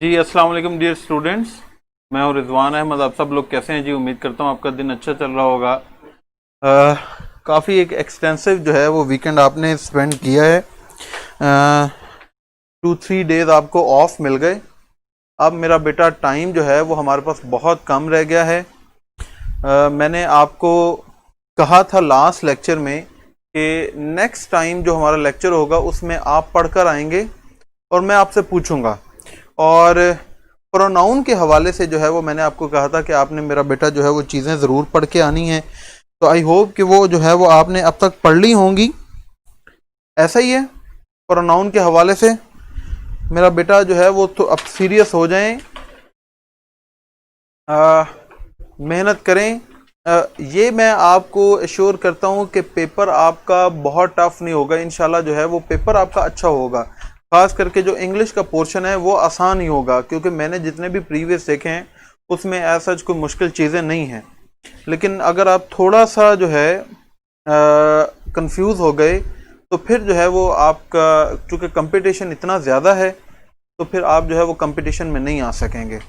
जी अस्सलाम वालेकुम dear students. मैं हूँ रिजवान अहमद। आप सब लोग कैसे हैं जी? उम्मीद करता हूँ आपका दिन अच्छा चल रहा होगा। काफ़ी एक एक्सटेंसिव जो है वो वीकेंड आपने स्पेंड किया है। 2-3 डेज आपको ऑफ मिल गए। अब मेरा बेटा टाइम जो है वो हमारे पास बहुत कम रह गया है। मैंने आपको कहा था लास्ट लेक्चर में कि नेक्स्ट टाइम जो हमारा लेक्चर होगा उसमें आप पढ़कर आएंगे और मैं आपसे पूछूंगा। और प्रोनाउन के हवाले से जो है वो मैंने आपको कहा था कि आपने मेरा बेटा जो है वो चीज़ें ज़रूर पढ़ के आनी है। तो आई होप कि वो जो है वो आपने अब तक पढ़ ली होंगी। ऐसा ही है प्रोनाउन के हवाले से। मेरा बेटा जो है वो तो अब सीरियस हो जाएं, मेहनत करें। ये मैं आपको एश्योर करता हूँ कि पेपर आपका बहुत टफ नहीं होगा। इंशाल्लाह जो है वो पेपर आपका अच्छा होगा। खास करके जो इंग्लिश का पोर्शन है वो आसान ही होगा, क्योंकि मैंने जितने भी प्रीवियस देखे हैं उसमें ऐसा कोई मुश्किल चीज़ें नहीं हैं। लेकिन अगर आप थोड़ा सा जो है कंफ्यूज हो गए तो फिर जो है वो आपका, चूँकि कंपटीशन इतना ज़्यादा है, तो फिर आप जो है वो कंपटीशन में नहीं आ सकेंगे।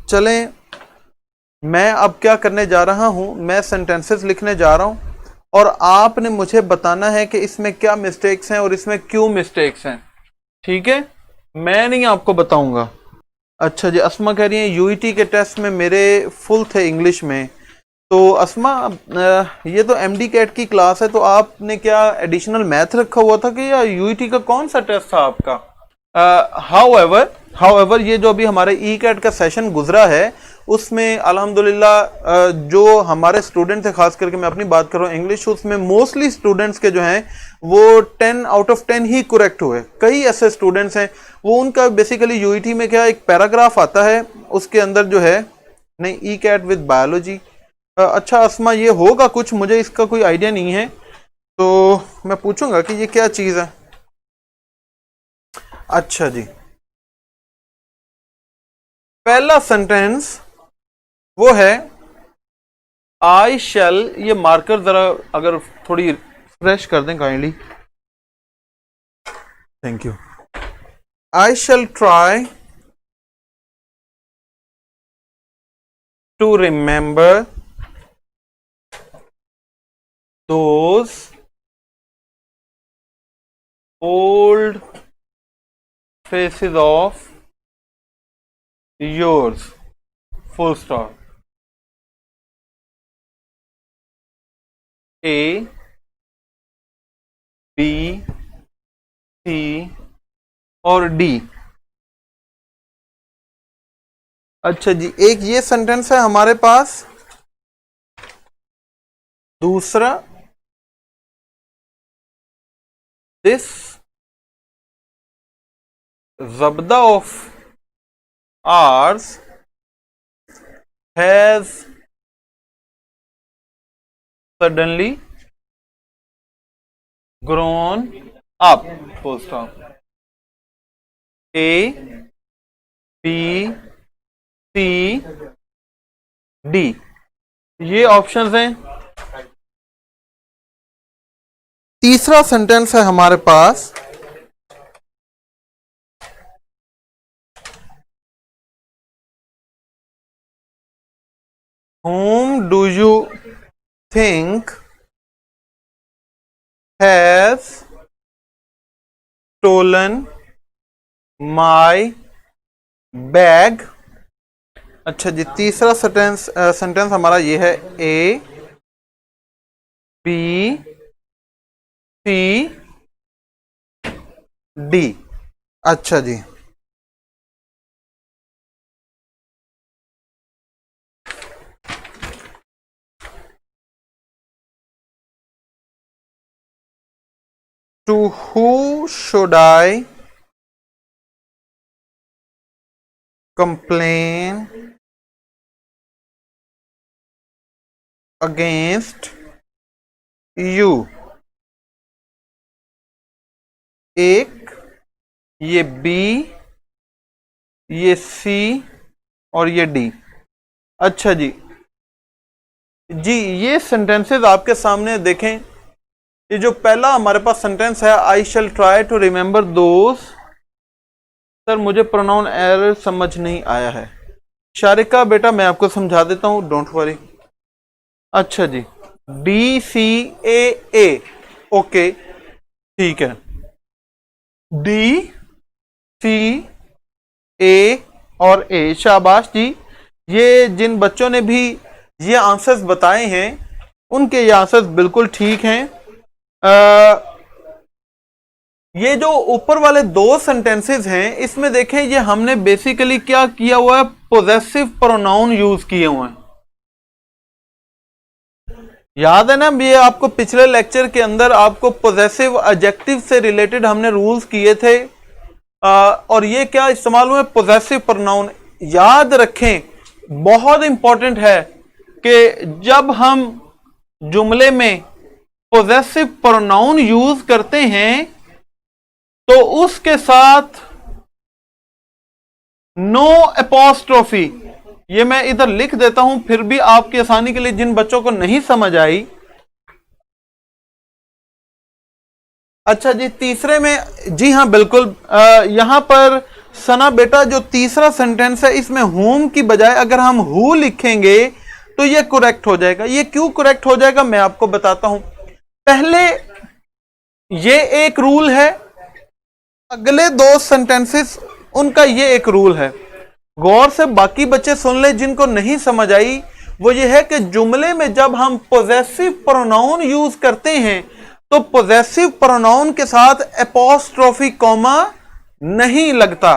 चलें, मैं अब क्या करने जा रहा हूं, मैं सेंटेंसेस लिखने जा रहा हूं और आपने मुझे बताना है कि इसमें क्या मिस्टेक्स हैं और इसमें क्यों मिस्टेक्स हैं। ठीक है, मैं नहीं आपको बताऊंगा। अच्छा जी, अस्मा कह रही है यूईटी के टेस्ट में मेरे फुल थे इंग्लिश में। तो अस्मा, ये तो एमडी कैट की क्लास है, तो आपने क्या एडिशनल मैथ रखा हुआ था कि या यूईटी का कौन सा टेस्ट था आपका? हाउएवर ये जो अभी हमारे ई कैट का सेशन गुजरा है उसमें अल्हम्दुलिल्लाह जो हमारे स्टूडेंट थे, खास करके मैं अपनी बात कर रहा हूँ इंग्लिश, उसमें मोस्टली स्टूडेंट्स के जो हैं वो 10 आउट ऑफ 10 ही करेक्ट हुए। कई ऐसे स्टूडेंट्स हैं वो, उनका बेसिकली यूईटी में क्या एक पैराग्राफ आता है, उसके अंदर जो है, नहीं ई कैट विद बायोलॉजी। अच्छा अस्मा, ये होगा कुछ, मुझे इसका कोई आइडिया नहीं है, तो मैं पूछूंगा कि ये क्या चीज़ है। अच्छा जी, पहला सेंटेंस वो है आई शैल। ये मार्कर जरा अगर थोड़ी फ्रेश कर दें kindly, thank you. I shall try to remember those old faces of yours, full stop. A B C और डी। अच्छा जी, एक ये सेंटेंस है हमारे पास। दूसरा, दिस जबदा of ours has suddenly grown up, full stop। A B C D, ये ऑप्शंस हैं। तीसरा सेंटेंस है हमारे पास, whom do you think has stolen my bag। अच्छा जी, तीसरा सेंटेंस हमारा ये है, ए बी सी डी। अच्छा जी, to who should I complain against you. एक, ये बी, ये सी और ये डी। अच्छा जी जी, ये सेंटेंसेस आपके सामने देखें। ये जो पहला हमारे पास सेंटेंस है, I shall try to remember those sir मुझे प्रोनाउन एरर समझ नहीं आया है। शारिका बेटा मैं आपको समझा देता हूं, डोंट वरी। अच्छा जी, DCAA, ओके ठीक है, DCA और A, शाबाश जी। ये जिन बच्चों ने भी ये आंसर्स बताए हैं उनके ये आंसर्स बिल्कुल ठीक हैं। ये जो ऊपर वाले दो सेंटेंसेस हैं इसमें देखें, ये हमने बेसिकली क्या किया हुआ है, पोजेसिव प्रोनाउन यूज किए हुए हैं। याद है ना, ये आपको पिछले लेक्चर के अंदर आपको पोजेसिव एडजेक्टिव से रिलेटेड हमने रूल्स किए थे, और ये क्या इस्तेमाल हुए, पोजेसिव प्रोनाउन। याद रखें, बहुत इंपॉर्टेंट है कि जब हम जुमले में पोजेसिव प्रोनाउन यूज करते हैं तो उसके साथ नो एपोस्ट्रोफी, ये मैं इधर लिख देता हूं फिर भी आपकी आसानी के लिए, जिन बच्चों को नहीं समझ आई। अच्छा जी, तीसरे में, जी हां बिल्कुल, यहां पर सना बेटा जो तीसरा सेंटेंस है इसमें होम की बजाय अगर हम हु लिखेंगे तो ये करेक्ट हो जाएगा। ये क्यों करेक्ट हो जाएगा मैं आपको बताता हूं। पहले ये एक रूल है, अगले दो सेंटेंसेस उनका ये एक रूल है। गौर से बाकी बच्चे सुन ले जिनको नहीं समझ आई, वो ये है कि जुमले में जब हम पोजेसिव प्रोनाउन यूज करते हैं तो पोजेसिव प्रोनाउन के साथ एपोस्ट्रोफी कॉमा नहीं लगता।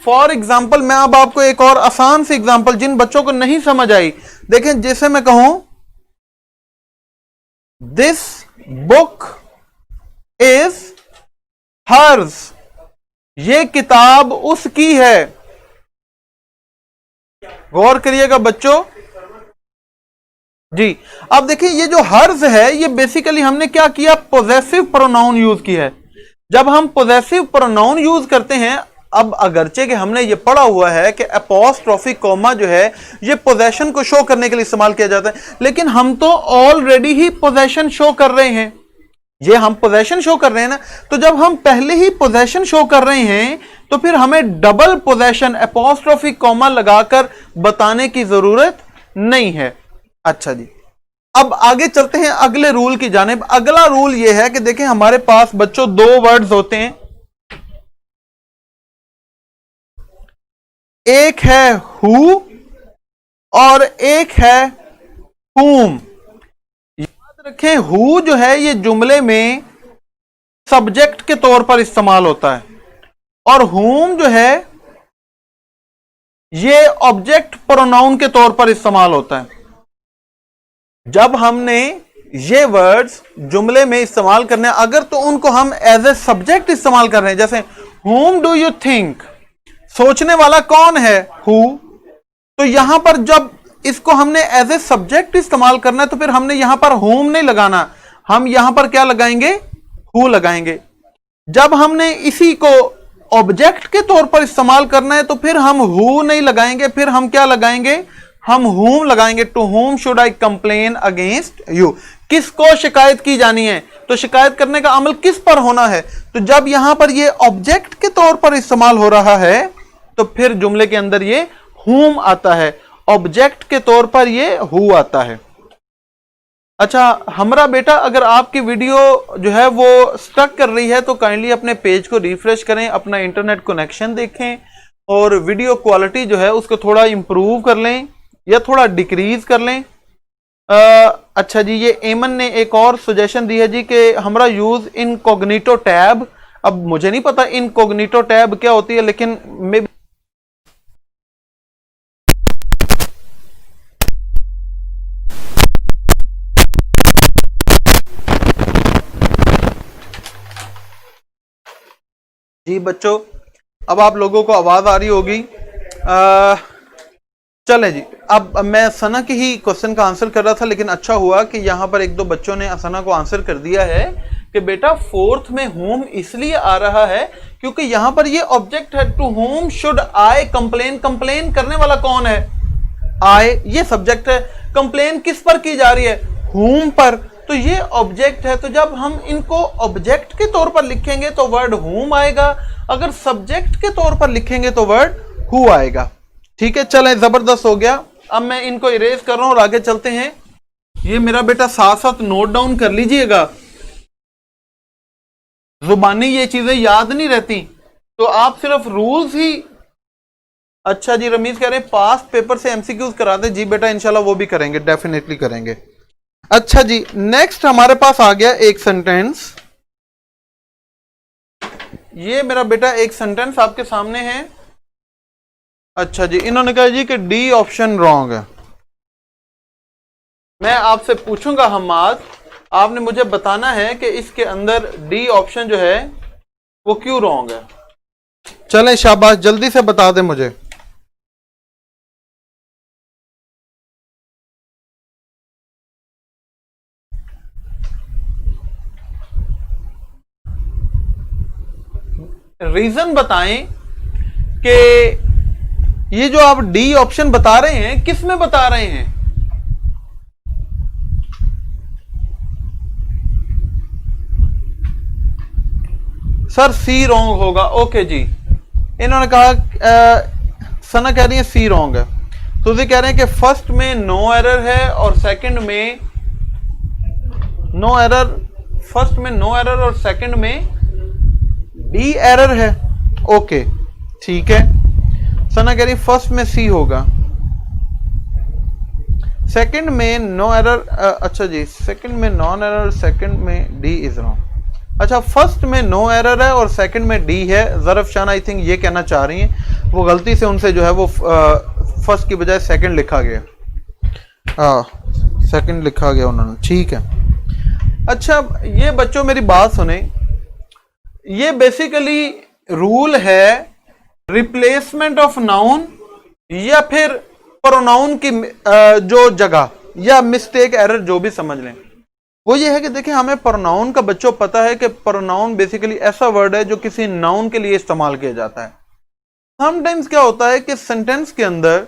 फॉर एग्जाम्पल, मैं अब आपको एक और आसान सी एग्जाम्पल, जिन बच्चों को नहीं समझ आई, देखें, जैसे मैं कहूं दिस बुक इज हर्स, ये किताब उसकी है। गौर करिएगा बच्चों जी। अब देखिए, ये जो हर्ज है ये बेसिकली हमने क्या किया, पोजेसिव प्रोनाउन यूज किया है। जब हम पोजेसिव प्रोनाउन यूज करते हैं, अब अगरचे कि हमने ये पढ़ा हुआ है कि अपोस्ट्रोफी कॉमा जो है ये पोजेशन को शो करने के लिए इस्तेमाल किया जाता है, लेकिन हम तो ऑलरेडी ही पोजेशन शो कर रहे हैं, ये हम पोजेशन शो कर रहे हैं ना। तो जब हम पहले ही पोजेशन शो कर रहे हैं तो फिर हमें डबल पोजेशन एपोस्ट्रोफी कॉमा लगाकर बताने की जरूरत नहीं है। अच्छा जी, अब आगे चलते हैं अगले रूल की जानिब। अगला रूल यह है कि देखें, हमारे पास बच्चों दो वर्ड्स होते हैं, एक है हु और एक है whom। याद रखें, हु जो है ये जुमले में सब्जेक्ट के तौर पर इस्तेमाल होता है और whom जो है ये ऑब्जेक्ट प्रोनाउन के तौर पर इस्तेमाल होता है। जब हमने ये वर्ड्स जुमले में इस्तेमाल करने, अगर तो उनको हम एज ए सब्जेक्ट इस्तेमाल कर रहे हैं, जैसे whom do you think, सोचने वाला कौन है, हु, तो यहां पर जब इसको हमने एज ए सब्जेक्ट इस्तेमाल करना है तो फिर हमने यहां पर whom नहीं लगाना, हम यहां पर क्या लगाएंगे, हु लगाएंगे। जब हमने इसी को ऑब्जेक्ट के तौर पर इस्तेमाल करना है तो फिर हम हु नहीं लगाएंगे, फिर हम क्या लगाएंगे, हम whom लगाएंगे। To whom should I complain against you, किसको शिकायत की जानी है, तो शिकायत करने का अमल किस पर होना है। तो जब यहां पर ये ऑब्जेक्ट के तौर पर इस्तेमाल हो रहा है तो फिर जुमले के अंदर ये whom आता है, ऑब्जेक्ट के तौर पर ये हु आता है। अच्छा हमरा बेटा, अगर आपकी वीडियो जो है वो स्टक कर रही है तो काइंडली अपने पेज को रिफ्रेश करें, अपना इंटरनेट कनेक्शन देखें और वीडियो क्वालिटी जो है उसको थोड़ा इंप्रूव कर लें या थोड़ा डिक्रीज कर लें। अच्छा जी, ये एमन ने एक और सजेशन दी है जी कि हमरा यूज इनकॉग्निटो टैब। अब मुझे नहीं पता इनकॉग्निटो टैब क्या होती है, लेकिन मे जी बच्चों, अब आप लोगों को आवाज आ रही होगी। चलें जी, अब मैं सना के ही क्वेश्चन का आंसर कर रहा था, लेकिन अच्छा हुआ कि यहाँ पर एक दो बच्चों ने सना को आंसर कर दिया है कि बेटा फोर्थ में होम इसलिए आ रहा है क्योंकि यहाँ पर ये ऑब्जेक्ट है। To whom should I complain, complain करने वाला कौन है, आई, ये सब्जेक्ट है। कंप्लेन किस पर की जा रही है, होम पर। तो ये ऑब्जेक्ट है, तो जब हम इनको ऑब्जेक्ट के तौर पर लिखेंगे तो वर्ड whom आएगा, अगर सब्जेक्ट के तौर पर लिखेंगे तो वर्ड who आएगा। ठीक है, चलें, जबरदस्त हो गया। अब मैं इनको इरेज कर रहा हूं और आगे चलते हैं। ये मेरा बेटा साथ साथ नोट डाउन कर लीजिएगा, जुबानी ये चीजें याद नहीं रहती, तो आप सिर्फ रूल्स ही। अच्छा जी, रमीज कह रहे हैं पास्ट पेपर से एमसीक्यूज करा दे। जी बेटा, इंशाल्लाह वो भी करेंगे, डेफिनेटली करेंगे। अच्छा जी, नेक्स्ट हमारे पास आ गया एक सेंटेंस। ये मेरा बेटा एक सेंटेंस आपके सामने है। अच्छा जी, इन्होंने कहा जी कि डी ऑप्शन रॉन्ग है। मैं आपसे पूछूंगा हम्माद, आपने मुझे बताना है कि इसके अंदर डी ऑप्शन जो है वो क्यों रॉन्ग है। चलें शाबाश, जल्दी से बता दें मुझे। रीजन बताएं कि ये जो आप डी ऑप्शन बता रहे हैं किस में बता रहे हैं। सर सी रॉन्ग होगा। ओके जी, इन्होंने कहा सना कह रही है सी रॉन्ग है, तो ये कह रहे हैं कि फर्स्ट में नो एरर है और सेकंड में नो एरर, फर्स्ट में नो एरर और सेकंड में डी एरर है। ओके ठीक है, सना कह रही फर्स्ट में सी होगा, सेकंड में नो एरर। अच्छा जी, सेकंड में नॉन एरर, सेकंड में डी इज रॉन्ग। अच्छा, फर्स्ट में नो एरर है और सेकंड में डी है। ज़रफ़शान आई थिंक ये कहना चाह रही हैं, वो गलती से उनसे जो है वो फर्स्ट की बजाय सेकंड लिखा गया। सेकंड लिखा गया उन्होंने, ठीक है। अच्छा, ये बच्चों मेरी बात सुने, ये बेसिकली रूल है रिप्लेसमेंट ऑफ नाउन या फिर प्रोनाउन की जो जगह, या मिस्टेक एरर जो भी समझ लें। वो ये है कि देखिए, हमें प्रोनाउन का बच्चों पता है कि प्रोनाउन बेसिकली ऐसा वर्ड है जो किसी नाउन के लिए इस्तेमाल किया जाता है। समटाइम्स क्या होता है कि सेंटेंस के अंदर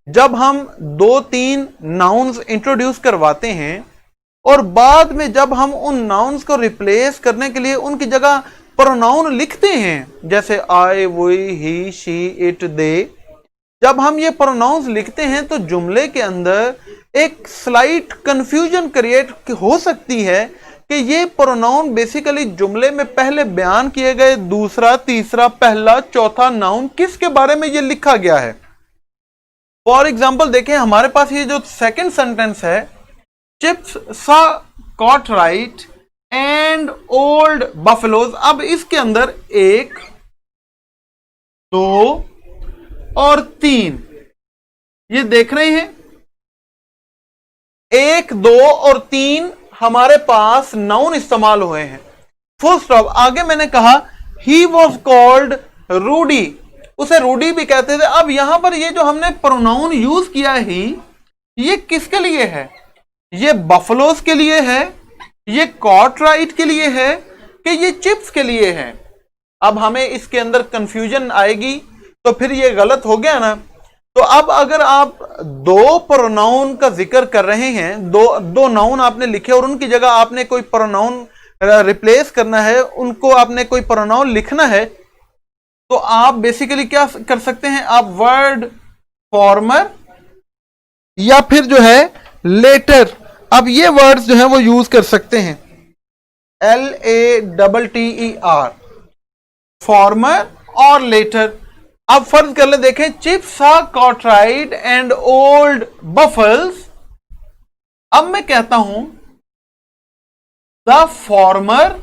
जब हम 2-3 नाउन्स इंट्रोड्यूस करवाते हैं और बाद में जब हम उन नाउन्स को रिप्लेस करने के लिए उनकी जगह प्रोनाउन लिखते हैं, जैसे आई, वी, ही, शी, इट, दे, जब हम ये प्रोनाउंस लिखते हैं तो जुमले के अंदर एक स्लाइट कंफ्यूजन क्रिएट हो सकती है कि ये प्रोनाउन बेसिकली जुमले में पहले बयान किए गए दूसरा, तीसरा, पहला, चौथा नाउन किसके बारे में ये लिखा गया है। फॉर एग्जाम्पल देखें, हमारे पास ये जो सेकंड सेंटेंस है, चिप्स सा Cartwright and old buffaloes. अब इसके अंदर 1, 2 और 3 ये देख रहे हैं, 1, 2 और 3 हमारे पास नाउन इस्तेमाल हुए हैं। Full stop. आगे मैंने कहा ही वॉज कॉल्ड रूडी, उसे रूडी भी कहते थे। अब यहां पर ये जो हमने प्रोनाउन यूज किया ही, ये किसके लिए है? ये बफलोस के लिए है, ये कॉट राइट के लिए है, कि ये चिप्स के लिए है। अब हमें इसके अंदर कंफ्यूजन आएगी, तो फिर ये गलत हो गया ना। तो अब अगर आप 2 प्रोनाउन का जिक्र कर रहे हैं, दो नाउन आपने लिखे और उनकी जगह आपने कोई प्रोनाउन रिप्लेस करना है, उनको आपने कोई प्रोनाउन लिखना है, तो आप बेसिकली क्या कर सकते हैं, आप वर्ड फॉर्मर या फिर जो है लेटर, अब ये वर्ड्स जो है वो यूज कर सकते हैं। LATTER, फॉर्मर और लेटर। अब फर्ज कर ले, देखें, Chips are Cartwright and old Buffles. अब मैं कहता हूं the former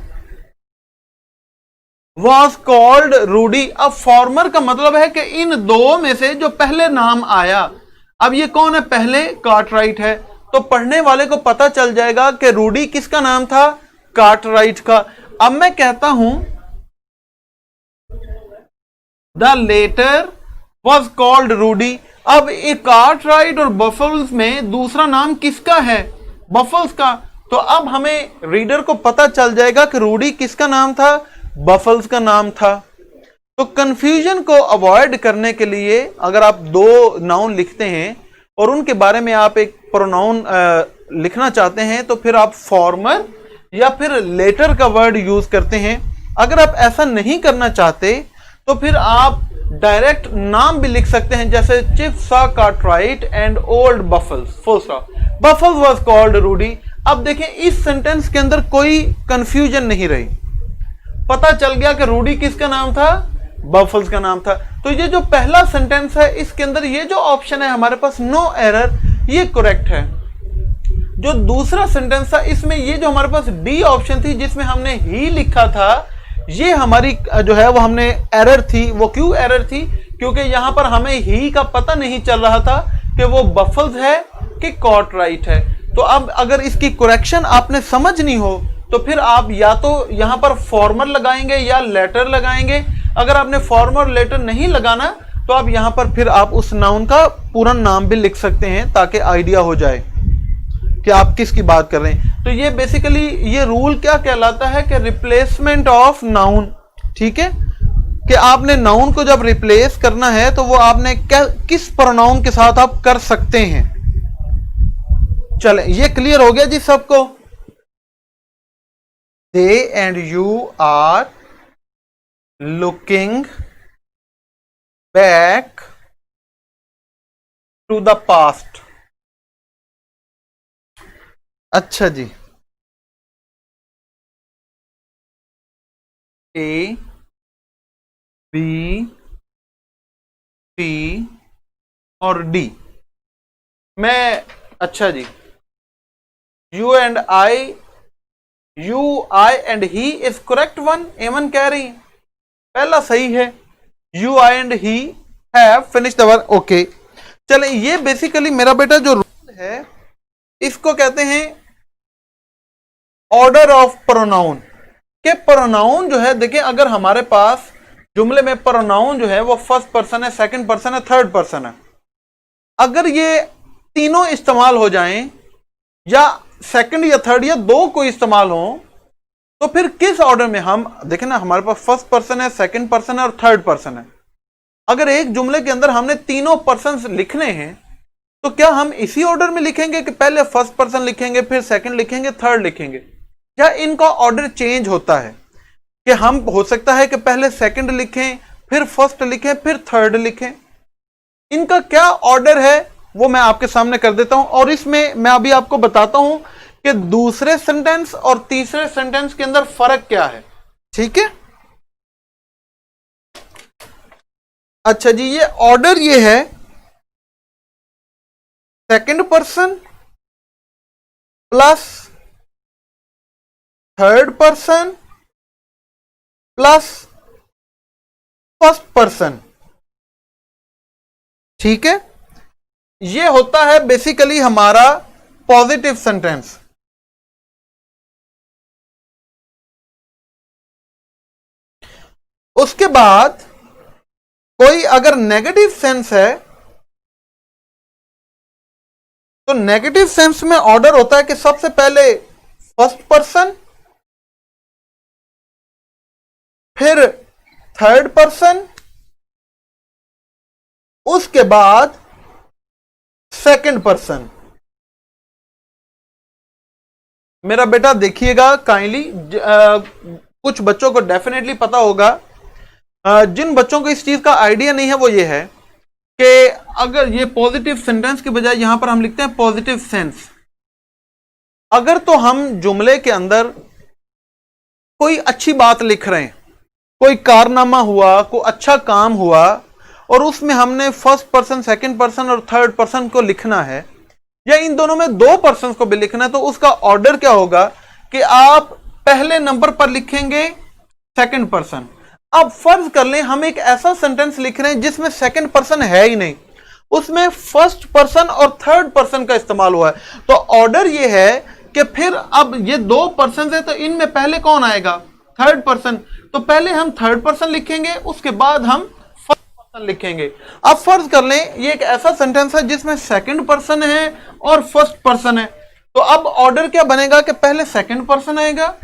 was called Rudy. अब फॉर्मर का मतलब है कि इन दो में से जो पहले नाम आया, अब ये कौन है? पहले कार्टराइट है, तो पढ़ने वाले को पता चल जाएगा कि रूडी किसका नाम था? कार्टराइट का। अब मैं कहता हूं the latter was called Rudy. अब एक कार्टराइट और बफल्स में दूसरा नाम किसका है? बफल्स का। तो अब हमें रीडर को पता चल जाएगा कि रूडी किसका नाम था? बफल्स का नाम था। तो कंफ्यूजन को अवॉइड करने के लिए अगर आप 2 नाउन लिखते हैं और उनके बारे में आप एक प्रोनाउन लिखना चाहते हैं तो फिर आप फॉर्मर या फिर लेटर का वर्ड यूज करते हैं। अगर आप ऐसा नहीं करना चाहते तो फिर आप डायरेक्ट नाम भी लिख सकते हैं, जैसे चिफ सा Cartwright and old Buffles, full stop, Buffles was called Rudy. अब देखें इस सेंटेंस के अंदर कोई कंफ्यूजन नहीं रही, पता चल गया कि रूडी किसका नाम था, बफल्स का नाम था। तो ये जो पहला सेंटेंस है इसके अंदर ये जो ऑप्शन है हमारे पास नो एरर, ये करेक्ट है। जो दूसरा सेंटेंस था इसमें ये जो हमारे पास डी ऑप्शन थी जिसमें हमने ही लिखा था, ये हमारी जो है वो हमने एरर थी। वो क्यों एरर थी? क्योंकि यहां पर हमें ही का पता नहीं चल रहा था कि वो बफल्स है कि कार्टराइट है। तो अब अगर इसकी करेक्शन आपने समझनी हो तो फिर आप या तो यहां पर फॉर्मर लगाएंगे या लेटर लगाएंगे। अगर आपने फॉर्मर लेटर नहीं लगाना तो आप यहां पर फिर आप उस नाउन का पूरा नाम भी लिख सकते हैं ताकि आइडिया हो जाए कि आप किसकी बात कर रहे हैं। तो ये बेसिकली ये रूल क्या कहलाता है कि रिप्लेसमेंट ऑफ नाउन, ठीक है, कि आपने नाउन को जब रिप्लेस करना है तो वो आपने किस प्रोनाउन के साथ आप कर सकते हैं। चले ये क्लियर हो गया जी सबको? They and you are looking back to the past. अच्छा जी, ए बी सी और डी मैं, अच्छा जी, you and I, you I and he is correct one, Aiman कह रही पहला सही है, you I and he have finished the work. Okay चले, ये बेसिकली मेरा बेटा जो रूल है इसको कहते हैं ऑर्डर ऑफ प्रोनाउन। के प्रोनाउन जो है देखिए, अगर हमारे पास जुमले में प्रोनाउन जो है वो फर्स्ट पर्सन है, सेकंड पर्सन है, थर्ड पर्सन है, अगर ये तीनों इस्तेमाल हो जाएं या सेकंड या थर्ड या दो को इस्तेमाल हो तो फिर किस ऑर्डर में हम देखें ना, हमारे पास फर्स्ट पर्सन है, सेकंड पर्सन है और थर्ड पर्सन है। अगर एक जुमले के अंदर हमने तीनों पर्सन लिखने हैं तो क्या हम इसी ऑर्डर में लिखेंगे कि पहले फर्स्ट पर्सन लिखेंगे फिर सेकंड लिखेंगे थर्ड लिखेंगे, या इनका ऑर्डर चेंज होता है कि हम हो सकता है कि पहले सेकंड लिखें फिर फर्स्ट लिखें फिर थर्ड लिखें। इनका क्या ऑर्डर है वो मैं आपके सामने कर देता हूं और इसमें मैं अभी आपको बताता हूं कि दूसरे सेंटेंस और तीसरे सेंटेंस के अंदर फर्क क्या है, ठीक है। अच्छा जी, ये ऑर्डर ये है second person plus third person plus first person, ठीक है। ये होता है बेसिकली हमारा पॉजिटिव सेंटेंस। उसके बाद कोई अगर नेगेटिव सेंस है तो नेगेटिव सेंस में ऑर्डर होता है कि सबसे पहले फर्स्ट पर्सन फिर थर्ड पर्सन उसके बाद सेकंड पर्सन। मेरा बेटा देखिएगा काइंडली, कुछ बच्चों को डेफिनेटली पता होगा, जिन बच्चों को इस चीज का आइडिया नहीं है वो ये है कि अगर ये पॉजिटिव सेंटेंस के बजाय यहां पर हम लिखते हैं पॉजिटिव सेंस। अगर तो हम जुमले के अंदर कोई अच्छी बात लिख रहे हैं, कोई कारनामा हुआ, कोई अच्छा काम हुआ और उसमें हमने फर्स्ट पर्सन सेकंड पर्सन और थर्ड पर्सन को लिखना है या इन दोनों में दो पर्सन को भी लिखना है, तो उसका ऑर्डर क्या होगा कि आप पहले नंबर पर लिखेंगे सेकंड पर्सन। अब फर्ज कर लें हम एक ऐसा सेंटेंस लिख रहे हैं जिसमें सेकंड पर्सन है ही नहीं, उसमें फर्स्ट पर्सन और थर्ड पर्सन का इस्तेमाल हुआ है, तो ऑर्डर यह है कि फिर अब ये दो पर्सन है तो इनमें पहले कौन आएगा, थर्ड पर्सन। तो पहले हम थर्ड पर्सन लिखेंगे उसके बाद हम फर्स्ट पर्सन लिखेंगे। अब फर्ज कर लें ये एक ऐसा सेंटेंस है जिसमें सेकंड पर्सन है और फर्स्ट पर्सन है, तो अब ऑर्डर क्या बनेगा कि पहले सेकंड पर्सन आएगा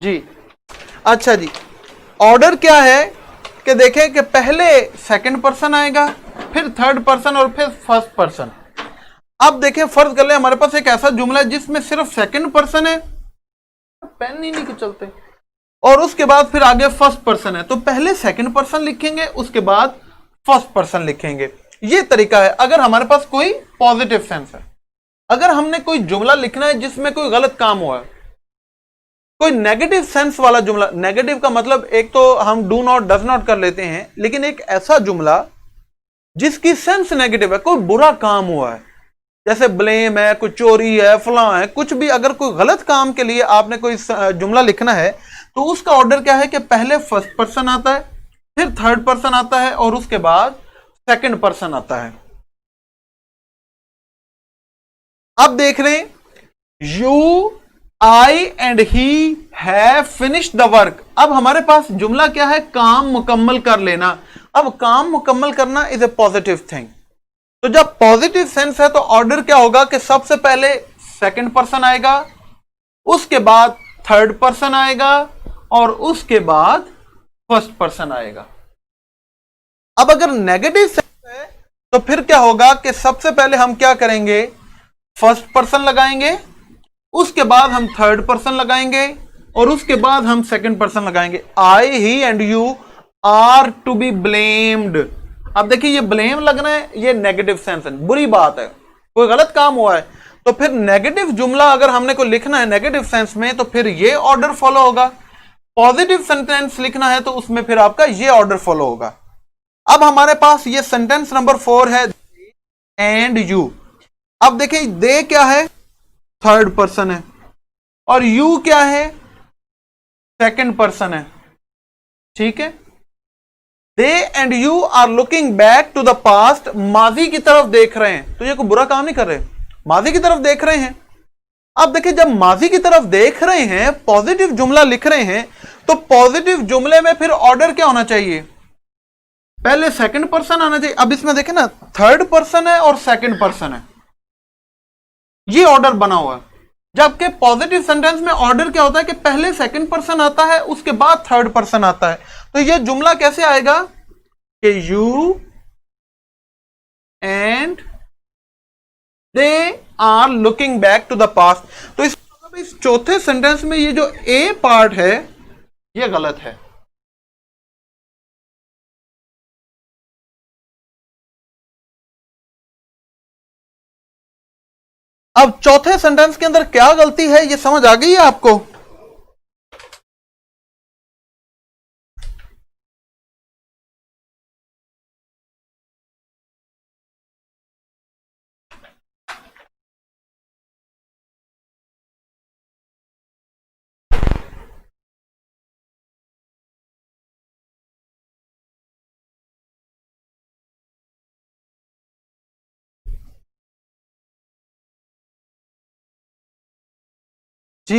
जी अच्छा जी, ऑर्डर क्या है कि देखें कि पहले सेकंड पर्सन आएगा, फिर थर्ड पर्सन और फिर फर्स्ट पर्सन। अब देखें, फर्ज कर ले हमारे पास एक ऐसा जुमला है जिसमें सिर्फ सेकंड पर्सन है, पेन ही नहीं चलते, और उसके बाद फिर आगे फर्स्ट पर्सन है, तो पहले सेकंड पर्सन लिखेंगे, उसके बाद फर्स्ट पर्सन लिखेंगे। ये तरीका है अगर हमारे पास कोई पॉजिटिव सेंस है। अगर हमने कोई जुमला लिखना है जिसमें कोई गलत काम हुआ है, कोई नेगेटिव सेंस वाला जुमला, नेगेटिव का मतलब एक तो हम डू नॉट डज नॉट कर लेते हैं, लेकिन एक ऐसा जुमला जिसकी सेंस नेगेटिव है, कोई बुरा काम हुआ है, जैसे ब्लेम है, कुछ चोरी है, फलां है, कुछ भी, अगर कोई गलत काम के लिए आपने कोई जुमला लिखना है तो उसका ऑर्डर क्या है कि पहले फर्स्ट पर्सन आता है, फिर थर्ड पर्सन आता है और उसके बाद सेकंड पर्सन आता है। अब देख रहे हैं, you I and he have finished the work. अब हमारे पास जुमला क्या है, काम मुकम्मल कर लेना। अब काम मुकम्मल करना इज ए पॉजिटिव थिंग, तो जब पॉजिटिव सेंस है तो ऑर्डर क्या होगा कि सबसे पहले सेकंड पर्सन आएगा, उसके बाद थर्ड पर्सन आएगा और उसके बाद फर्स्ट पर्सन आएगा। अब अगर नेगेटिव सेंस है तो फिर क्या होगा कि सबसे पहले हम क्या करेंगे, फर्स्ट पर्सन लगाएंगे, उसके बाद हम थर्ड पर्सन लगाएंगे और उसके बाद हम सेकंड पर्सन लगाएंगे। I, he and you are to be blamed. अब देखिए, ये ब्लेम लगना है, ये नेगेटिव सेंस है, बुरी बात है, कोई गलत काम हुआ है, तो फिर नेगेटिव जुमला अगर हमने को लिखना है नेगेटिव सेंस में तो फिर ये ऑर्डर फॉलो होगा। पॉजिटिव सेंटेंस लिखना है तो उसमें फिर आपका ये ऑर्डर फॉलो होगा। अब हमारे पास ये सेंटेंस नंबर 4 है, एंड यू। अब देखिए, दे क्या है, थर्ड पर्सन है, और यू क्या है, सेकंड पर्सन है, ठीक है। They and you are looking back to the past, माजी की तरफ देख रहे हैं, तो ये कोई बुरा काम नहीं कर रहे, माजी की तरफ देख रहे हैं। अब देखिए, जब माजी की तरफ देख रहे हैं, पॉजिटिव जुमला लिख रहे हैं, तो पॉजिटिव जुमले में फिर ऑर्डर क्या होना चाहिए, पहले सेकंड पर्सन आना चाहिए। अब इसमें देखें ना, थर्ड पर्सन है और सेकंड पर्सन है, ये ऑर्डर बना हुआ है। जबकि पॉजिटिव सेंटेंस में ऑर्डर क्या होता है कि पहले सेकंड पर्सन आता है, उसके बाद थर्ड पर्सन आता है। तो ये जुमला कैसे आएगा कि you and they are looking back to the past. तो इस चौथे सेंटेंस में ये जो ए पार्ट है ये गलत है। अब चौथे सेंटेंस के अंदर क्या गलती है ये समझ आ गई है आपको? जी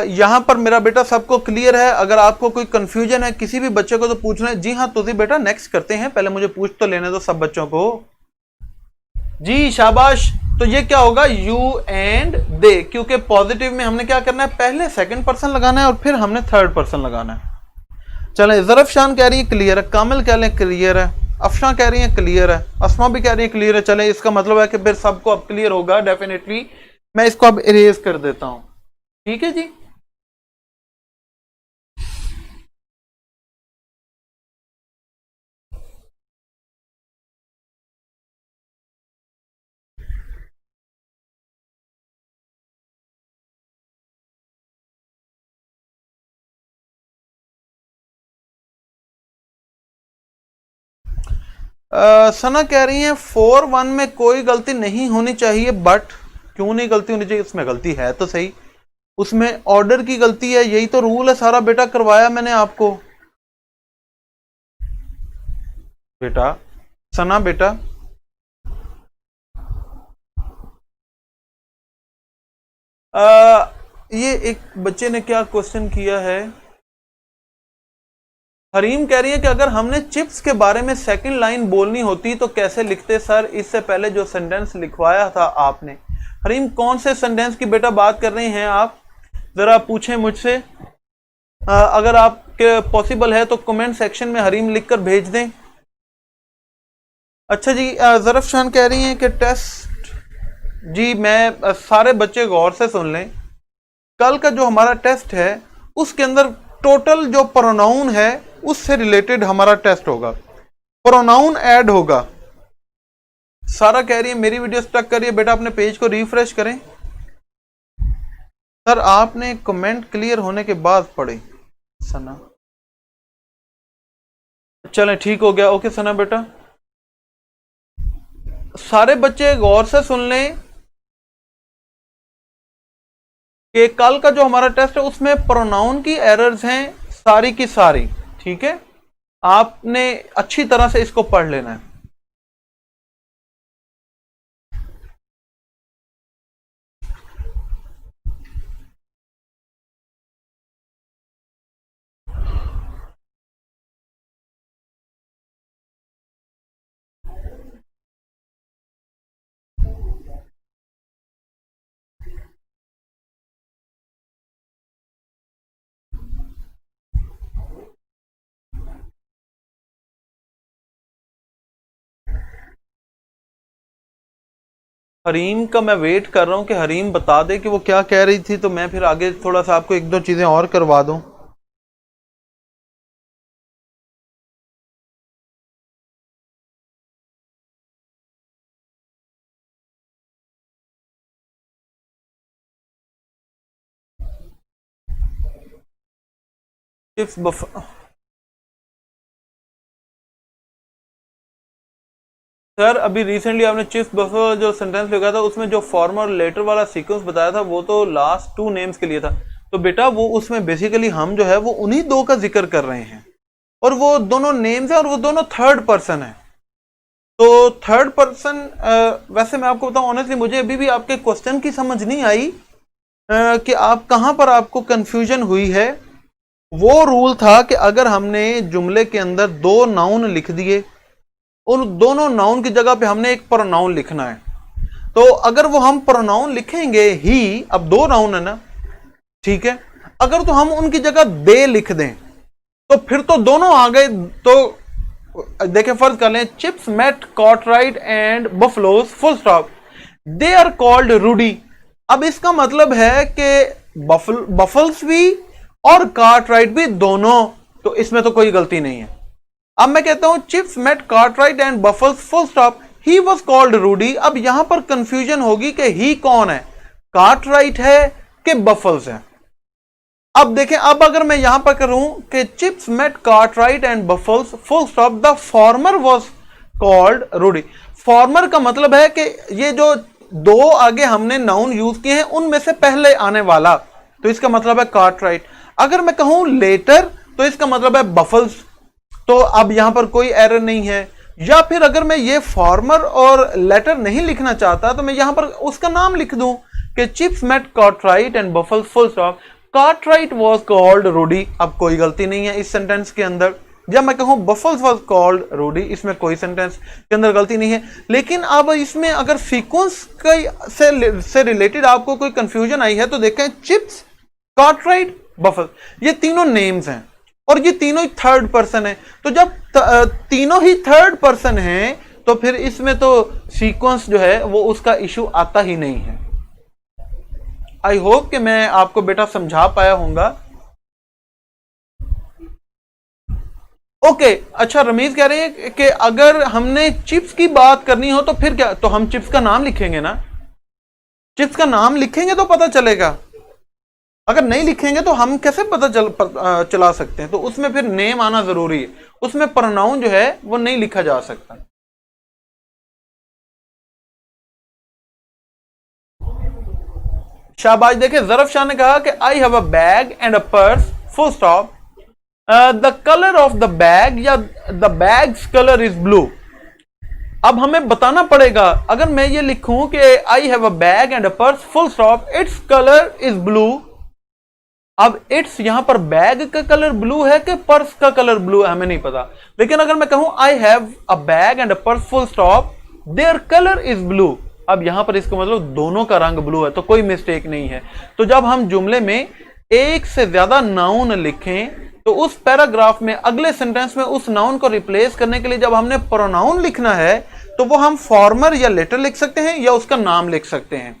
यहां पर मेरा बेटा सबको क्लियर है। अगर आपको कोई कंफ्यूजन है किसी भी बच्चे को तो पूछना है। जी हाँ, तो जी बेटा नेक्स्ट करते हैं, पहले मुझे पूछ तो लेने दो सब बच्चों को। जी शाबाश। तो ये क्या होगा, यू एंड दे, क्योंकि पॉजिटिव में हमने क्या करना है, पहले सेकंड पर्सन लगाना है और फिर हमने थर्ड पर्सन लगाना है। चलें, ज़रफ़शान कह रही है क्लियर है, कामिल कह लें क्लियर है, अफशा कह रही है क्लियर है, अस्मा भी कह रही है क्लियर है। चलें, इसका मतलब है कि फिर सबको अब क्लियर होगा डेफिनेटली। मैं इसको अब इरेज कर देता हूं, ठीक है जी। सना कह रही है 4-1 में कोई गलती नहीं होनी चाहिए, बट क्यों नहीं गलती होनी चाहिए? उसमें गलती है तो सही, उसमें ऑर्डर की गलती है, यही तो रूल है सारा बेटा, करवाया मैंने आपको बेटा। सना बेटा ये एक बच्चे ने क्या क्वेश्चन किया है, हरीम कह रही है कि अगर हमने चिप्स के बारे में सेकंड लाइन बोलनी होती तो कैसे लिखते सर, इससे पहले जो सेंटेंस लिखवाया था आपने। हरीम कौन से सेंटेंस की बेटा बात कर रही हैं आप, जरा पूछें मुझसे। अगर आपके पॉसिबल है तो कमेंट सेक्शन में हरीम लिखकर भेज दें। अच्छा जी, ज़रफ़ शान कह रही हैं कि टेस्ट, जी मैं सारे बच्चे गौर से सुन लें, कल का जो हमारा टेस्ट है उसके अंदर टोटल जो प्रोनाउन है उससे रिलेटेड हमारा टेस्ट होगा, प्रोनाउन ऐड होगा। सारा कह रही है मेरी वीडियो स्टक करिए, बेटा अपने पेज को रिफ्रेश करें। सर आपने कमेंट क्लियर होने के बाद पढ़े सना, चलें ठीक हो गया। ओके सना बेटा, सारे बच्चे गौर से सुन लें कि कल का जो हमारा टेस्ट है उसमें प्रोनाउन की एरर्स हैं सारी की सारी, ठीक है। आपने अच्छी तरह से इसको पढ़ लेना है। हरीम का मैं वेट कर रहा हूं कि हरीम बता दे कि वो क्या कह रही थी, तो मैं फिर आगे थोड़ा सा आपको एक दो चीजें और करवा दूं। चिप्स सर अभी रिसेंटली आपने चिप्स बफर जो सेंटेंस लिखा था उसमें जो फॉर्मर लेटर वाला सीक्वेंस बताया था वो तो लास्ट 2 नेम्स के लिए था, तो बेटा वो उसमें बेसिकली हम जो है वो उन्हीं दो का जिक्र कर रहे हैं और वो दोनों नेम्स हैं और वो दोनों थर्ड पर्सन है। तो थर्ड पर्सन, वैसे मैं आपको बताऊं ऑनेस्टली मुझे अभी भी आपके क्वेश्चन की समझ नहीं आई कि आप कहां पर आपको कंफ्यूजन हुई है। वो रूल था कि अगर हमने जुमले के अंदर दो नाउन लिख दिए, उन दोनों नाउन की जगह पे हमने एक प्रोनाउन लिखना है, तो अगर वो हम प्रोनाउन लिखेंगे ही, अब दो नाउन है ना, ठीक है, अगर तो हम उनकी जगह दे लिख दें तो फिर तो दोनों आ गए। तो देखें फर्ज कर लें Chips met Cartwright and Buffaloes full stop, they are called Rudy. अब इसका मतलब है कि बफल्स भी और कार्टराइट भी दोनों, तो इसमें तो कोई गलती नहीं है। अब मैं कहता हूं Chips met Cartwright and Buffles full stop, he was called Rudy. अब यहां पर कंफ्यूजन होगी कि ही कौन है, कार्टराइट है कि बफल्स है। अब देखें, अब अगर मैं यहां पर करूं कि Chips met Cartwright and Buffles full stop, the former was called Rudy. Former का मतलब है कि ये जो दो आगे हमने नाउन यूज किए हैं उनमें से पहले आने वाला, तो इसका मतलब है कार्टराइट। अगर मैं कहूं लेटर तो इसका मतलब है बफल्स, तो अब यहां पर कोई एरर नहीं है। या फिर अगर मैं ये फॉर्मर और लेटर नहीं लिखना चाहता तो मैं यहां पर उसका नाम लिख दूं कि Chips met Cartwright and Buffles full stop, Cartwright was called Rudy. अब कोई गलती नहीं है इस सेंटेंस के अंदर। जब मैं कहूं बफल्स वॉज कॉल्ड रूडी, इसमें कोई सेंटेंस के अंदर गलती नहीं है। लेकिन अब इसमें अगर सीक्वेंस से रिलेटेड आपको कोई कंफ्यूजन आई है तो देखें चिप्स, कार्टराइट, बफल, ये तीनों नेम्स हैं और ये तीनों ही थर्ड पर्सन है। तो जब तीनों ही थर्ड पर्सन हैं तो फिर इसमें तो सीक्वेंस जो है वो उसका इशू आता ही नहीं है। आई होप कि मैं आपको बेटा समझा पाया हूंगा। ओके, अच्छा रमीज कह रहे हैं कि अगर हमने चिप्स की बात करनी हो तो फिर क्या, तो हम चिप्स का नाम लिखेंगे ना, चिप्स का नाम लिखेंगे तो पता चलेगा, अगर नहीं लिखेंगे तो हम कैसे पता चला सकते हैं। तो उसमें फिर नेम आना जरूरी है, उसमें प्रोनाउन जो है वो नहीं लिखा जा सकता। शाबाश, देखे ज़रफ़ शाह ने कहा कि I have a bag and a purse full stop, the colour of the bag या the bag's colour is blue. अब हमें बताना पड़ेगा, अगर मैं ये लिखूं कि I have a bag and a purse full stop, its colour is blue. अब इट्स यहां पर बैग का कलर ब्लू है कि पर्स का कलर ब्लू है हमें नहीं पता। लेकिन अगर मैं कहूं आई have a bag and a purse full stop, their colour is blue, अब यहां पर इसका मतलब दोनों का रंग ब्लू है, तो कोई मिस्टेक नहीं है। तो जब हम जुमले में एक से ज्यादा नाउन लिखें तो उस पैराग्राफ में अगले सेंटेंस में उस नाउन को रिप्लेस करने के लिए जब हमने प्रोनाउन लिखना है तो वो हम फॉर्मर या लेटर लिख सकते हैं या उसका नाम लिख सकते हैं।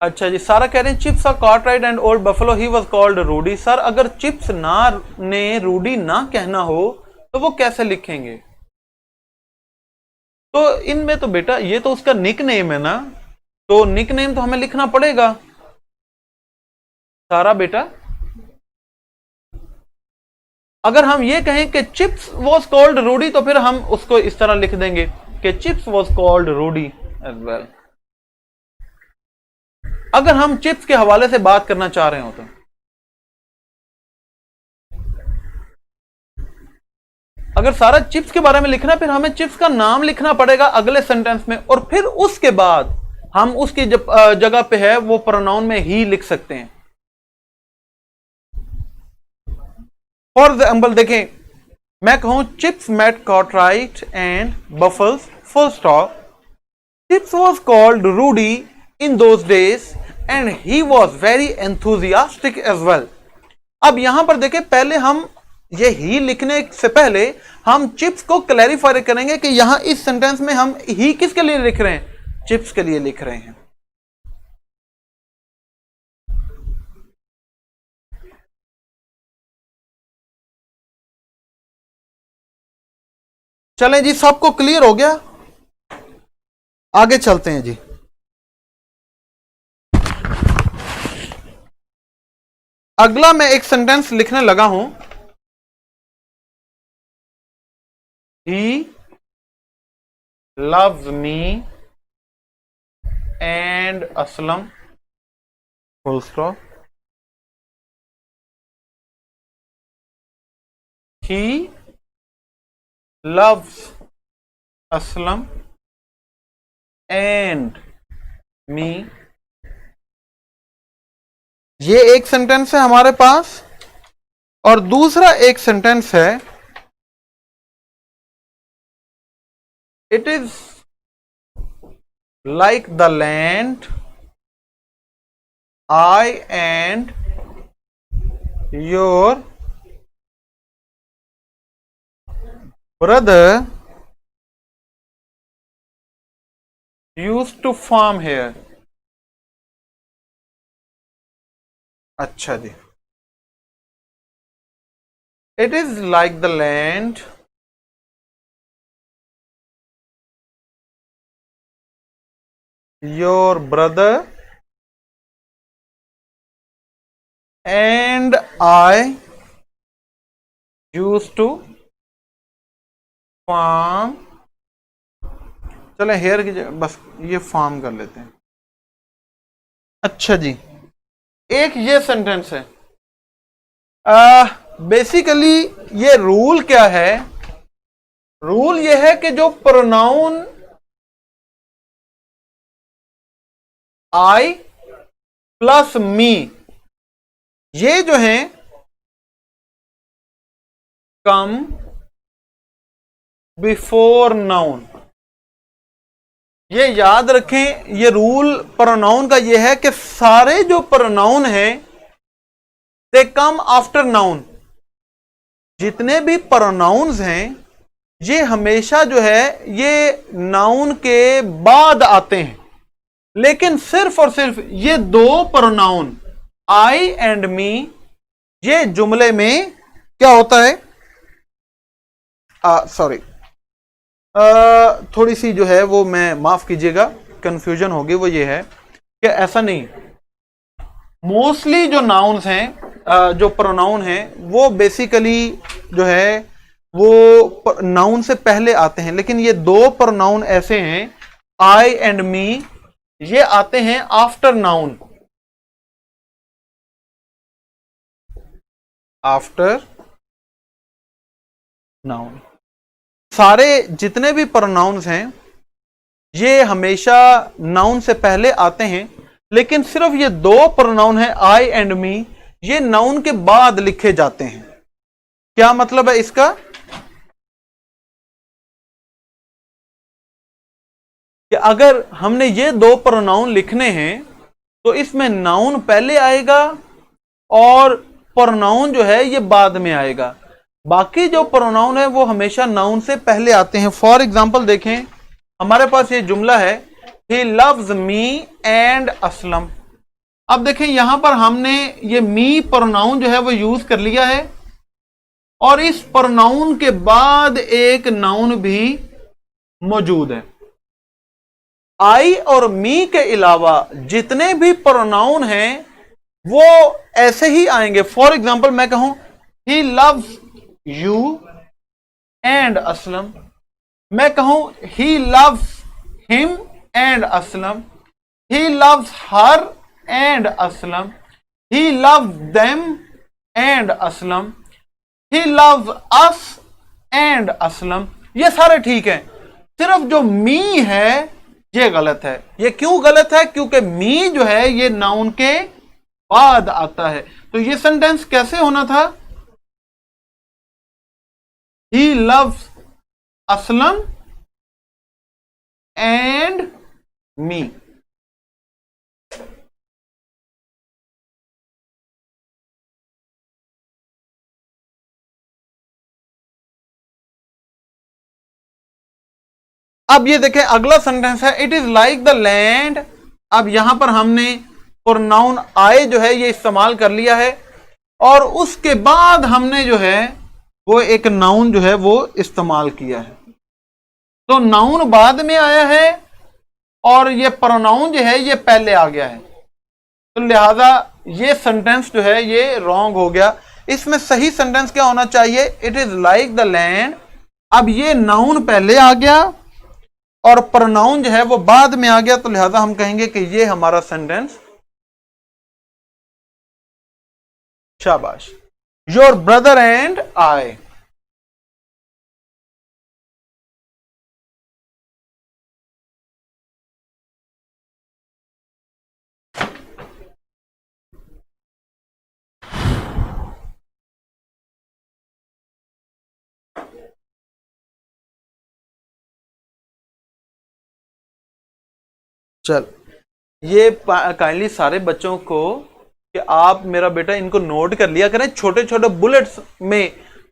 अच्छा जी, सारा कह रहे हैं Chips are Cartwright and old buffalo he was called Rudy. Sir अगर चिप्स ना ने रूडी ना कहना हो तो वो कैसे लिखेंगे? तो इनमें तो बेटा ये तो उसका निक नेम है ना, तो निक नेम तो हमें लिखना पड़ेगा सारा बेटा। अगर हम ये कहें कि चिप्स वॉज कॉल्ड रूडी तो फिर हम उसको इस तरह लिख देंगे कि Chips was called Rudy as well. अगर हम चिप्स के हवाले से बात करना चाह रहे हो तो अगर सारा चिप्स के बारे में लिखना है फिर हमें चिप्स का नाम लिखना पड़ेगा अगले सेंटेंस में, और फिर उसके बाद हम उसकी जगह पे है वो प्रोनाउन में ही लिख सकते हैं। फॉर एग्जाम्पल देखें, मैं कहूं Chips met Cartwright and Buffles full stop. Chips was called Rudy in those days and he was very enthusiastic as well. अब यहां पर देखें, पहले हम ये ही लिखने से पहले हम चिप्स को क्लैरिफाई करेंगे कि यहां इस सेंटेंस में हम ही किसके लिए लिख रहे हैं, चिप्स के लिए लिख रहे हैं। चलें जी, सबको क्लियर हो गया? आगे चलते हैं जी। अगला मैं एक सेंटेंस लिखने लगा हूं। He loves me and Aslam full stop. He loves Aslam and me। ये एक सेंटेंस है हमारे पास, और दूसरा एक सेंटेंस है It is like the land I and your brother used to farm here। अच्छा जी, It is like the land your brother and I used to farm। चलें हेयर की जगह बस ये फार्म कर लेते हैं। अच्छा जी, एक ये सेंटेंस है। बेसिकली ये रूल क्या है? रूल ये है कि जो प्रोनाउन आई प्लस मी, ये जो है कम बिफोर नाउन। ये याद रखें, ये रूल प्रोनाउन का ये है कि सारे जो प्रोनाउन हैं दे कम आफ्टर नाउन। जितने भी प्रोनाउंस हैं ये हमेशा जो है ये नाउन के बाद आते हैं, लेकिन सिर्फ और सिर्फ ये दो प्रोनाउन आई एंड मी, ये जुमले में क्या होता है, सॉरी थोड़ी सी जो है वो मैं माफ कीजिएगा कंफ्यूजन होगी, वो ये है कि ऐसा नहीं, मोस्टली जो नाउन्स हैं जो प्रोनाउन हैं वो बेसिकली जो है वो नाउन से पहले आते हैं, लेकिन ये दो प्रोनाउन ऐसे हैं आई एंड मी, ये आते हैं आफ्टर नाउन। आफ्टर नाउन सारे जितने भी प्रोनाउंस हैं ये हमेशा नाउन से पहले आते हैं, लेकिन सिर्फ ये दो प्रोनाउन है आई एंड मी, ये नाउन के बाद लिखे जाते हैं। क्या मतलब है इसका? कि अगर हमने ये दो प्रोनाउन लिखने हैं तो इसमें नाउन पहले आएगा और प्रोनाउन जो है ये बाद में आएगा। बाकी जो प्रोनाउन है वो हमेशा नाउन से पहले आते हैं। फॉर एग्जाम्पल देखें, हमारे पास ये जुमला है, he loves me and Aslam. अब देखें यहां पर हमने ये मी प्रोनाउन जो है वो यूज कर लिया है और इस प्रोनाउन के बाद एक नाउन भी मौजूद है। आई और मी के अलावा जितने भी प्रोनाउन हैं वो ऐसे ही आएंगे। फॉर एग्जाम्पल मैं कहूं he loves you and Aslam, मैं कहूं he loves him and Aslam, he loves her and Aslam, he loves them and Aslam, he loves us and Aslam. ये सारे ठीक है, सिर्फ जो मी है ये गलत है। ये क्यों गलत है? क्योंकि मी जो है ये नाउन के बाद आता है। तो ये सेंटेंस कैसे होना था? He loves Aslam and me. अब ये देखें अगला सेंटेंस है, it is like the land. अब यहां पर हमने प्रोनाउन आए जो है ये इस्तेमाल कर लिया है और उसके बाद हमने जो है वो एक नाउन जो है वो इस्तेमाल किया है। तो नाउन बाद में आया है और ये प्रोनाउन जो है ये पहले आ गया है, तो लिहाजा ये सेंटेंस जो है ये रॉन्ग हो गया। इसमें सही सेंटेंस क्या होना चाहिए? It is like the land. अब ये नाउन पहले आ गया और प्रोनाउन जो है वो बाद में आ गया, तो लिहाजा हम कहेंगे कि ये हमारा सेंटेंस। शाबाश। Your brother and I. चल, ये काइंडली सारे बच्चों को कि आप मेरा बेटा इनको नोट कर लिया करें, छोटे छोटे बुलेट्स में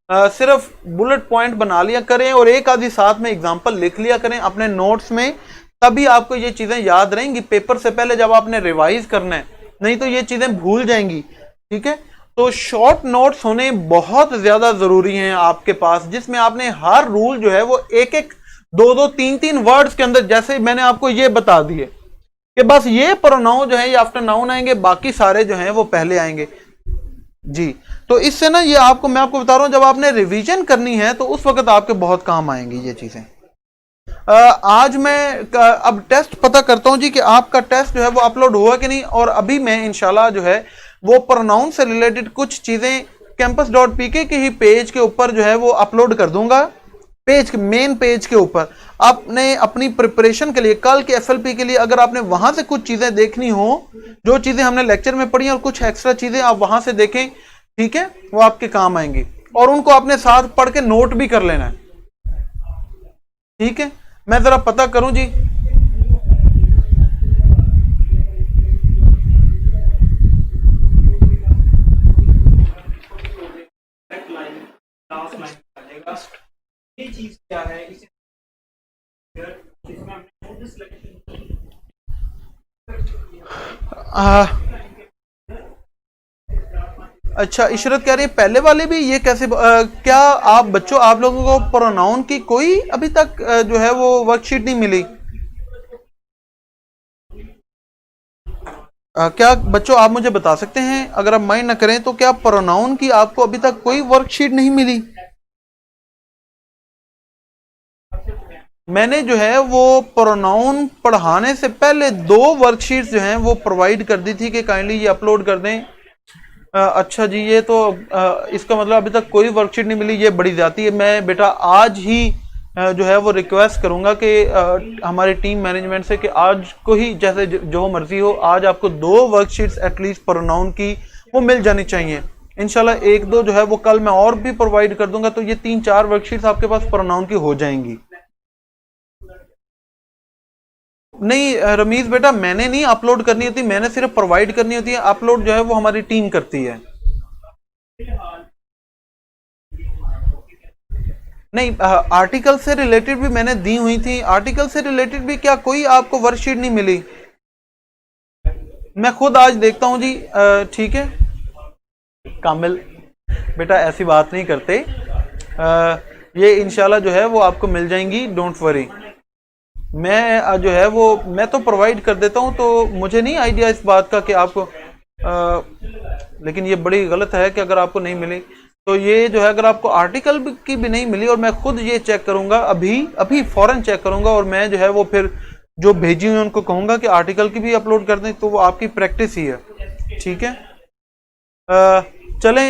सिर्फ बुलेट पॉइंट बना लिया करें और एक आधी साथ में एग्जांपल लिख लिया करें अपने नोट्स में, तभी आपको ये चीजें याद रहेंगी पेपर से पहले जब आपने रिवाइज करना है, नहीं तो ये चीजें भूल जाएंगी। ठीक है, तो शॉर्ट नोट्स होने बहुत ज्यादा जरूरी हैं आपके पास, जिसमें आपने हर रूल जो है वो एक एक दो दो तीन तीन वर्ड्स के अंदर, जैसे मैंने आपको ये बता दिए कि बस ये प्रोनाउन जो है ये आफ्टर नाउन आएंगे, बाकी सारे जो हैं वो पहले आएंगे जी। तो इससे ना ये आपको मैं आपको बता रहा हूं, जब आपने रिवीजन करनी है तो उस वक्त आपके बहुत काम आएंगी ये चीजें। आज मैं अब टेस्ट पता करता हूं जी कि आपका टेस्ट जो है वो अपलोड हुआ कि नहीं, और अभी मैं इंशाल्लाह जो है वो प्रोनाउन से रिलेटेड कुछ चीजें campus.pk के ही पेज के ऊपर जो है वो अपलोड कर दूंगा, पेज के मेन पेज के ऊपर। आपने अपनी प्रिपरेशन के लिए कल के एफएलपी के लिए अगर आपने वहां से कुछ चीजें देखनी हो, जो चीजें हमने लेक्चर में पढ़ी और कुछ एक्स्ट्रा चीजें आप वहां से देखें, ठीक है, वो आपके काम आएंगी और उनको अपने साथ पढ़ के नोट भी कर लेना है। ठीक है, मैं जरा पता करूं जी। ये चीज क्या है इसे अच्छा, इशरत कह रही है पहले वाले भी ये कैसे क्या आप बच्चों आप लोगों को प्रोनाउन की कोई अभी तक जो है वो वर्कशीट नहीं मिली? क्या बच्चों आप मुझे बता सकते हैं, अगर आप माइंड ना करें, तो क्या प्रोनाउन की आपको अभी तक कोई वर्कशीट नहीं मिली? मैंने जो है वो प्रोनाउन पढ़ाने से पहले 2 वर्कशीट्स जो हैं वो प्रोवाइड कर दी थी कि काइंडली ये अपलोड कर दें। अच्छा जी, ये तो इसका मतलब अभी तक कोई वर्कशीट नहीं मिली, ये बड़ी ज्यादती है। मैं बेटा आज ही जो है वो रिक्वेस्ट करूंगा कि हमारी टीम मैनेजमेंट से कि आज को ही जैसे जो मर्जी हो, आज आपको 2 वर्कशीट्स एटलीस्ट प्रोनाउन की वो मिल जानी चाहिए इंशाल्लाह। एक दो जो है वो कल मैं और भी प्रोवाइड कर दूंगा, तो ये 3-4 वर्कशीट्स आपके पास प्रोनाउन की हो जाएंगी। नहीं रमीज बेटा, मैंने नहीं अपलोड करनी होती, मैंने सिर्फ प्रोवाइड करनी होती है। अपलोड जो है वो हमारी टीम करती है। नहीं आर्टिकल से रिलेटेड भी मैंने दी हुई थी। आर्टिकल से रिलेटेड भी क्या कोई आपको वर्कशीट नहीं मिली? मैं खुद आज देखता हूं जी। ठीक है कामिल बेटा, ऐसी बात नहीं करते। ये इंशाल्लाह जो है वो आपको मिल जाएंगी, डोंट वरी। मैं जो है वो मैं तो प्रोवाइड कर देता हूं, तो मुझे नहीं आइडिया इस बात का कि आपको लेकिन ये बड़ी गलत है कि अगर आपको नहीं मिली तो ये जो है, अगर आपको आर्टिकल की भी नहीं मिली और मैं खुद ये चेक करूंगा, अभी फौरन चेक करूंगा, और मैं जो है वो फिर जो भेजी हुई उनको कहूंगा कि आर्टिकल की भी अपलोड कर दें, तो वो आपकी प्रैक्टिस ही है। ठीक है चलें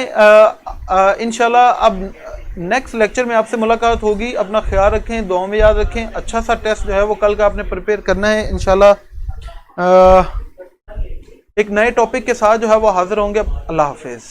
इंशाल्लाह अब नेक्स्ट लेक्चर में आपसे मुलाकात होगी। अपना ख्याल रखें, दुआ में याद रखें। अच्छा सा टेस्ट जो है वो कल का आपने प्रिपेयर करना है इंशाल्लाह। एक नए टॉपिक के साथ जो है वो हाजिर होंगे। अल्लाह हाफिज।